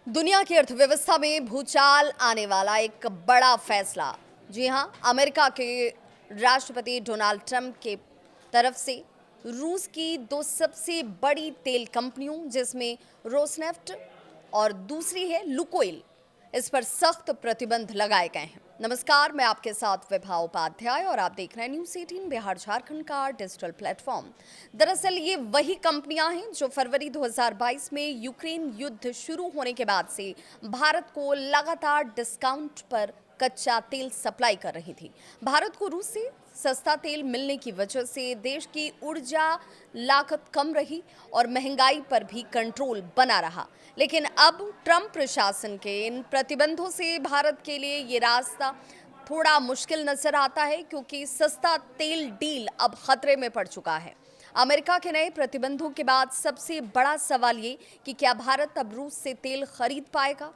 दुनिया की अर्थव्यवस्था में भूचाल आने वाला एक बड़ा फैसला। जी हां, अमेरिका के राष्ट्रपति डोनाल्ड ट्रंप के तरफ से रूस की दो सबसे बड़ी तेल कंपनियों जिसमें रोसनेफ्ट और दूसरी है लुकोइल, इस पर सख्त प्रतिबंध लगाए गए हैं। नमस्कार, मैं आपके साथ विभा उपाध्याय और आप देख रहे हैं न्यूज़ 18 बिहार झारखंड का डिजिटल प्लेटफॉर्म। दरअसल ये वही कंपनियां हैं जो फरवरी 2022 में यूक्रेन युद्ध शुरू होने के बाद से भारत को लगातार डिस्काउंट पर कच्चा तेल सप्लाई कर रही थी। भारत को रूस से सस्ता तेल मिलने की वजह से देश की ऊर्जा लागत कम रही और महंगाई पर भी कंट्रोल बना रहा। लेकिन अब ट्रंप प्रशासन के इन प्रतिबंधों से भारत के लिए ये रास्ता थोड़ा मुश्किल नजर आता है, क्योंकि सस्ता तेल डील अब खतरे में पड़ चुका है। अमेरिका के नए प्रतिबंधों के बाद सबसे बड़ा सवाल ये कि क्या भारत अब रूस से तेल खरीद पाएगा।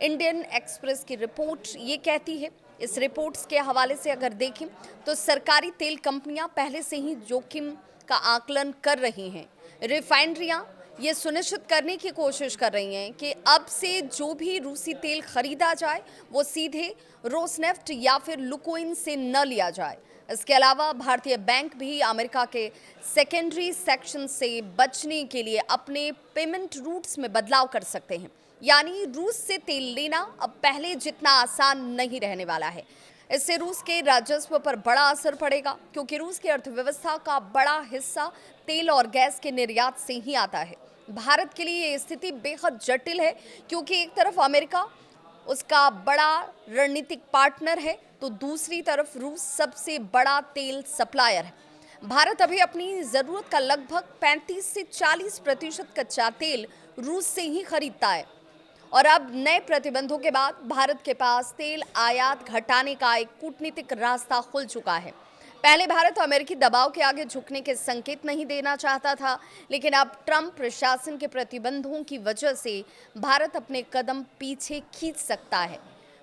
इंडियन एक्सप्रेस की रिपोर्ट ये कहती है। इस रिपोर्ट्स के हवाले से अगर देखें तो सरकारी तेल कंपनियां पहले से ही जोखिम का आकलन कर रही हैं। रिफाइनरियां ये सुनिश्चित करने की कोशिश कर रही हैं कि अब से जो भी रूसी तेल खरीदा जाए वो सीधे रोसनेफ्ट या फिर लुकोइन से न लिया जाए। इसके अलावा भारतीय बैंक भी अमेरिका के सेकेंडरी सेक्शन से बचने के लिए अपने पेमेंट रूट्स में बदलाव कर सकते हैं। यानी रूस से तेल लेना अब पहले जितना आसान नहीं रहने वाला है। इससे रूस के राजस्व पर बड़ा असर पड़ेगा, क्योंकि रूस की अर्थव्यवस्था का बड़ा हिस्सा तेल और गैस के निर्यात से ही आता है। भारत के लिए ये स्थिति बेहद जटिल है, क्योंकि एक तरफ अमेरिका उसका बड़ा रणनीतिक पार्टनर है, तो दूसरी तरफ रूस सबसे बड़ा तेल सप्लायर है। भारत अभी अपनी ज़रूरत का लगभग 35 से 40% कच्चा तेल रूस से ही खरीदता है। और अब नए प्रतिबंधों के बाद भारत के पास तेल आयात घटाने का एक कूटनीतिक रास्ता खुल चुका है। पहले भारत अमेरिकी दबाव के आगे झुकने के संकेत नहीं देना चाहता था, लेकिन अब ट्रंप प्रशासन के प्रतिबंधों की वजह से भारत अपने कदम पीछे खींच सकता है,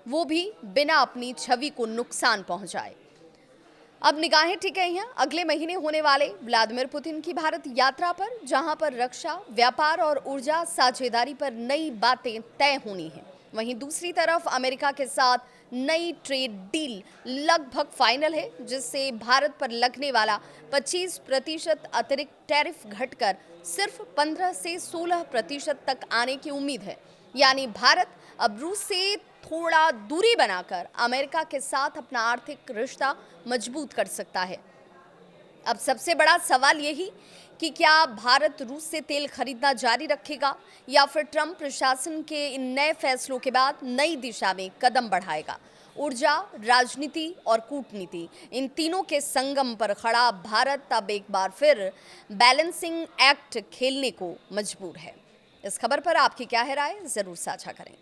वो भी बिना अपनी छवि को नुकसान पहुंचाए। अब निगाहें टिकी हैं अगले महीने होने वाले व्लादिमीर पुतिन की भारत यात्रा पर, जहां पर रक्षा, व्यापार और ऊर्जा साझेदारी पर नई बातें तय होनी हैं। वहीं दूसरी तरफ अमेरिका के साथ नई ट्रेड डील लगभग फाइनल है, जिससे भारत पर लगने वाला 25% अतिरिक्त टैरिफ घटकर सिर्फ 15 से 16% तक आने की उम्मीद है। यानी भारत अब रूस से थोड़ा दूरी बनाकर अमेरिका के साथ अपना आर्थिक रिश्ता मजबूत कर सकता है। अब सबसे बड़ा सवाल यही कि क्या भारत रूस से तेल खरीदना जारी रखेगा या फिर ट्रंप प्रशासन के इन नए फैसलों के बाद नई दिशा में कदम बढ़ाएगा। ऊर्जा, राजनीति और कूटनीति, इन तीनों के संगम पर खड़ा भारत अब एक बार फिर बैलेंसिंग एक्ट खेलने को मजबूर है। इस खबर पर आपकी क्या है राय, जरूर साझा करें।